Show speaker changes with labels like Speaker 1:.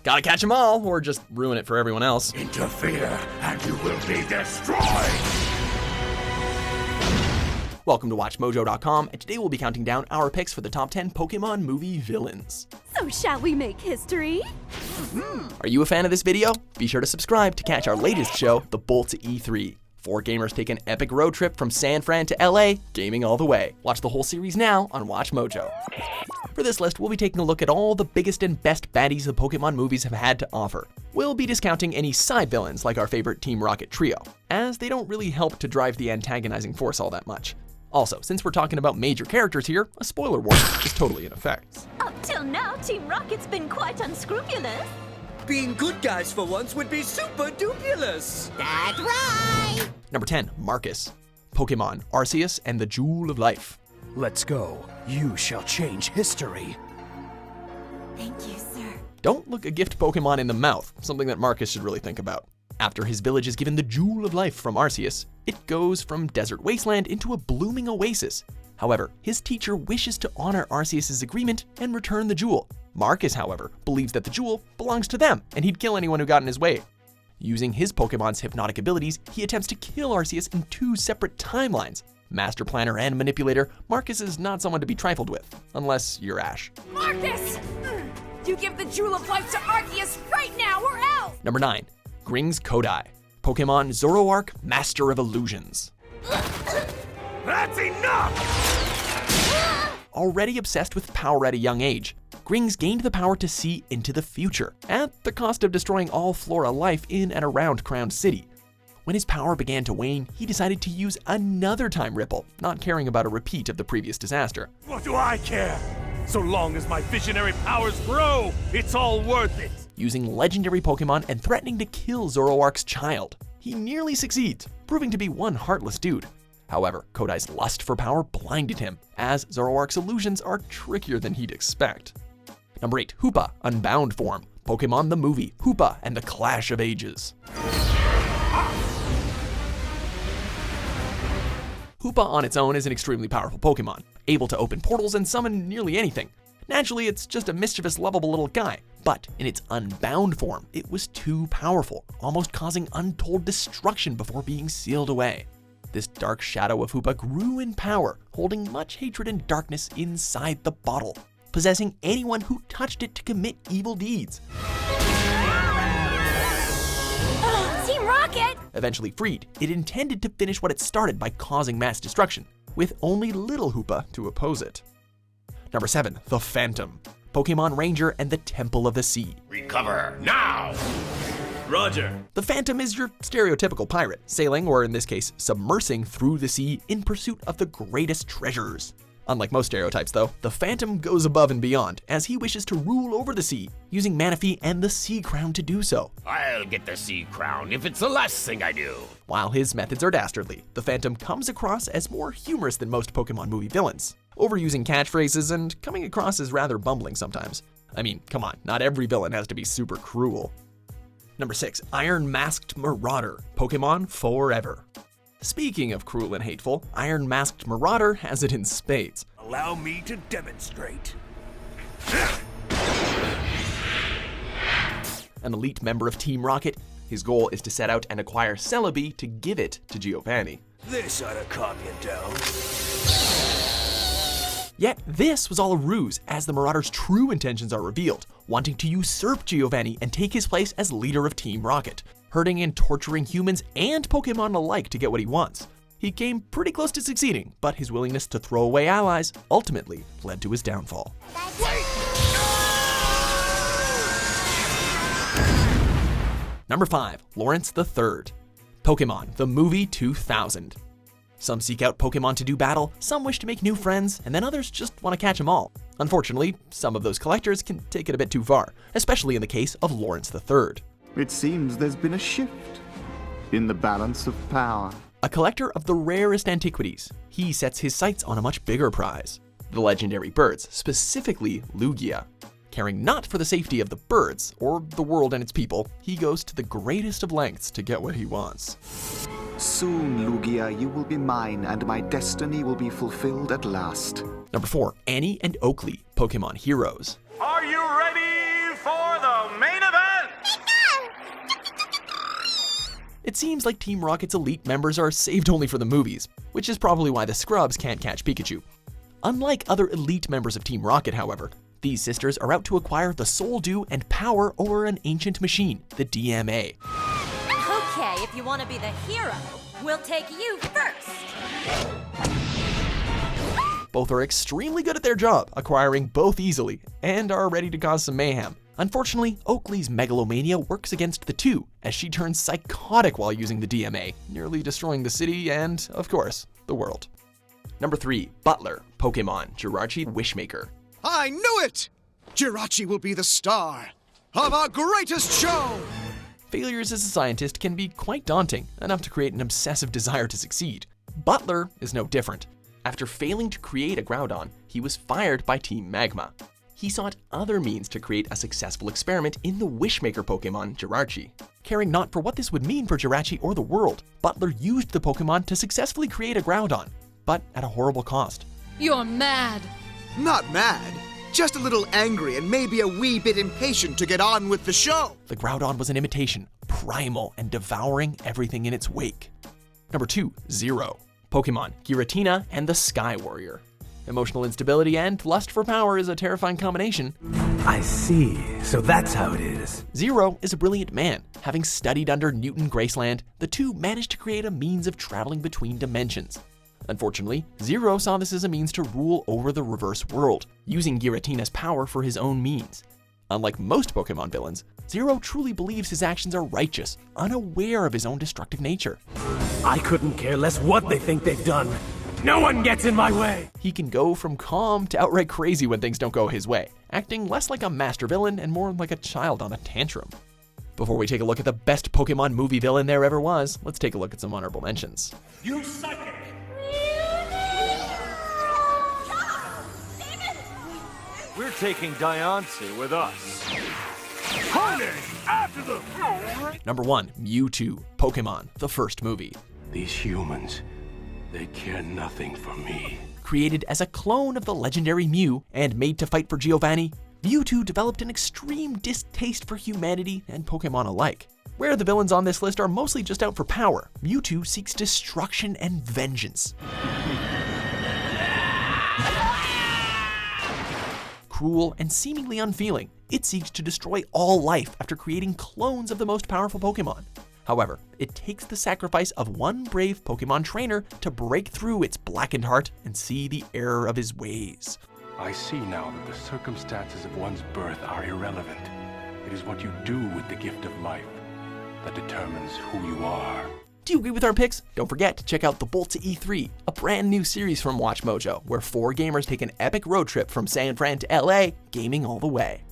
Speaker 1: Gotta catch them all, or just ruin it for everyone else.
Speaker 2: Interfere, and you will be destroyed!
Speaker 1: Welcome to WatchMojo.com, and today we'll be counting down our picks for the top 10 Pokemon movie villains.
Speaker 3: So shall we make history?
Speaker 1: Are you a fan of this video? Be sure to subscribe to catch our latest show, The Bolt to E3. 4 gamers take an epic road trip from San Fran to LA, gaming all the way. Watch the whole series now on WatchMojo. For this list, we'll be taking a look at all the biggest and best baddies the Pokemon movies have had to offer. We'll be discounting any side villains like our favorite Team Rocket trio, as they don't really help to drive the antagonizing force all that much. Also, since we're talking about major characters here, a spoiler warning is totally in effect.
Speaker 3: Up till now, Team Rocket's been quite unscrupulous.
Speaker 4: Being good guys for once would be super dupulous.
Speaker 3: That's right!
Speaker 1: Number 10, Marcus. Pokemon Arceus and the Jewel of Life.
Speaker 5: Let's go. You shall change history.
Speaker 3: Thank you, sir.
Speaker 1: Don't look a gift Pokemon in the mouth, something that Marcus should really think about. After his village is given the Jewel of Life from Arceus, it goes from desert wasteland into a blooming oasis. However, his teacher wishes to honor Arceus' agreement and return the jewel. Marcus, however, believes that the jewel belongs to them, and he'd kill anyone who got in his way. Using his Pokemon's hypnotic abilities, he attempts to kill Arceus in 2 separate timelines. Master planner and manipulator, Marcus is not someone to be trifled with, unless you're Ash.
Speaker 6: Marcus! You give the Jewel of Life to Arceus right now or else!
Speaker 1: Number 9, Grings Kodai. Pokemon Zoroark Master of Illusions.
Speaker 2: That's enough!
Speaker 1: Already obsessed with power at a young age, Grings gained the power to see into the future, at the cost of destroying all flora life in and around Crown City. When his power began to wane, he decided to use another time ripple, not caring about a repeat of the previous disaster.
Speaker 2: What do I care? So long as my visionary powers grow, it's all worth it!
Speaker 1: Using legendary Pokemon and threatening to kill Zoroark's child. He nearly succeeds, proving to be one heartless dude. However, Kodai's lust for power blinded him, as Zoroark's illusions are trickier than he'd expect. Number 8, Hoopa, Unbound form. Pokemon the movie, Hoopa and the Clash of Ages. Hoopa on its own is an extremely powerful Pokemon, able to open portals and summon nearly anything. Naturally, it's just a mischievous, lovable little guy, but in its Unbound form, it was too powerful, almost causing untold destruction before being sealed away. This dark shadow of Hoopa grew in power, holding much hatred and darkness inside the bottle, possessing anyone who touched it to commit evil deeds.
Speaker 3: Team Rocket!
Speaker 1: Eventually freed, it intended to finish what it started by causing mass destruction, with only little Hoopa to oppose it. Number 7, the Phantom. Pokemon Ranger and the Temple of the Sea.
Speaker 2: Recover now! Roger.
Speaker 1: The Phantom is your stereotypical pirate, sailing, or in this case, submersing through the sea in pursuit of the greatest treasures. Unlike most stereotypes though, the Phantom goes above and beyond, as he wishes to rule over the sea, using Manaphy and the Sea Crown to do so.
Speaker 2: I'll get the Sea Crown if it's the last thing I do.
Speaker 1: While his methods are dastardly, the Phantom comes across as more humorous than most Pokemon movie villains, overusing catchphrases and coming across as rather bumbling sometimes. I mean, come on, not every villain has to be super cruel. Number 6, Iron Masked Marauder, Pokemon Forever. Speaking of cruel and hateful, Iron Masked Marauder has it in spades.
Speaker 2: Allow me to demonstrate.
Speaker 1: An elite member of Team Rocket, his goal is to set out and acquire Celebi to give it to Giovanni.
Speaker 5: This ought to calm you down.
Speaker 1: Yet this was all a ruse, as the Marauder's true intentions are revealed, wanting to usurp Giovanni and take his place as leader of Team Rocket, hurting and torturing humans and Pokemon alike to get what he wants. He came pretty close to succeeding, but his willingness to throw away allies ultimately led to his downfall. Number 5, Lawrence III. Pokemon, the movie 2000. Some seek out Pokemon to do battle, some wish to make new friends, and then others just want to catch them all. Unfortunately, some of those collectors can take it a bit too far, especially in the case of Lawrence III.
Speaker 7: It seems there's been a shift in the balance of power.
Speaker 1: A collector of the rarest antiquities, he sets his sights on a much bigger prize, the legendary birds, specifically Lugia. Caring not for the safety of the birds, or the world and its people, he goes to the greatest of lengths to get what he wants.
Speaker 7: Soon, Lugia, you will be mine, and my destiny will be fulfilled at last.
Speaker 1: Number 4, Annie and Oakley, Pokemon Heroes.
Speaker 2: Are you ready for the main event?
Speaker 1: It seems like Team Rocket's elite members are saved only for the movies, which is probably why the scrubs can't catch Pikachu. Unlike other elite members of Team Rocket, however, these sisters are out to acquire the soul dew and power over an ancient machine, the DMA.
Speaker 3: Okay, if you want to be the hero, we'll take you first.
Speaker 1: Both are extremely good at their job, acquiring both easily, and are ready to cause some mayhem. Unfortunately, Oakley's megalomania works against the two, as she turns psychotic while using the DMA, nearly destroying the city and, of course, the world. Number 3. Butler, Pokemon, Jirachi Wish Maker.
Speaker 8: I knew it! Jirachi will be the star of our greatest show!
Speaker 1: Failures as a scientist can be quite daunting, enough to create an obsessive desire to succeed. Butler is no different. After failing to create a Groudon, he was fired by Team Magma. He sought other means to create a successful experiment in the Wishmaker Pokemon, Jirachi. Caring not for what this would mean for Jirachi or the world, Butler used the Pokemon to successfully create a Groudon, but at a horrible cost.
Speaker 6: You're mad.
Speaker 8: Not mad, just a little angry and maybe a wee bit impatient to get on with the show.
Speaker 1: The Groudon was an imitation, primal and devouring everything in its wake. Number 2. Zero, Pokemon, Giratina and the Sky Warrior. Emotional instability and lust for power is a terrifying combination.
Speaker 5: I see, so that's how it is.
Speaker 1: Zero is a brilliant man. Having studied under Newton Graceland, the two managed to create a means of traveling between dimensions. Unfortunately, Zero saw this as a means to rule over the reverse world, using Giratina's power for his own means. Unlike most Pokemon villains, Zero truly believes his actions are righteous, unaware of his own destructive nature.
Speaker 5: I couldn't care less what they think they've done. No one gets in my way!
Speaker 1: He can go from calm to outright crazy when things don't go his way, acting less like a master villain and more like a child on a tantrum. Before we take a look at the best Pokemon movie villain there ever was, let's take a look at some honorable mentions.
Speaker 2: You psychic! We're taking Diancie with us. Carnage! After them!
Speaker 1: Number 1. Mewtwo, Pokemon, the first movie.
Speaker 9: These humans, they care nothing for me.
Speaker 1: Created as a clone of the legendary Mew and made to fight for Giovanni, Mewtwo developed an extreme distaste for humanity and Pokemon alike. Where the villains on this list are mostly just out for power, Mewtwo seeks destruction and vengeance. Cruel and seemingly unfeeling, it seeks to destroy all life after creating clones of the most powerful Pokemon. However, it takes the sacrifice of one brave Pokemon trainer to break through its blackened heart and see the error of his ways.
Speaker 9: I see now that the circumstances of one's birth are irrelevant. It is what you do with the gift of life that determines who you are.
Speaker 1: Do you agree with our picks? Don't forget to check out The Bolt to E3, a brand new series from WatchMojo, where 4 gamers take an epic road trip from San Fran to LA, gaming all the way.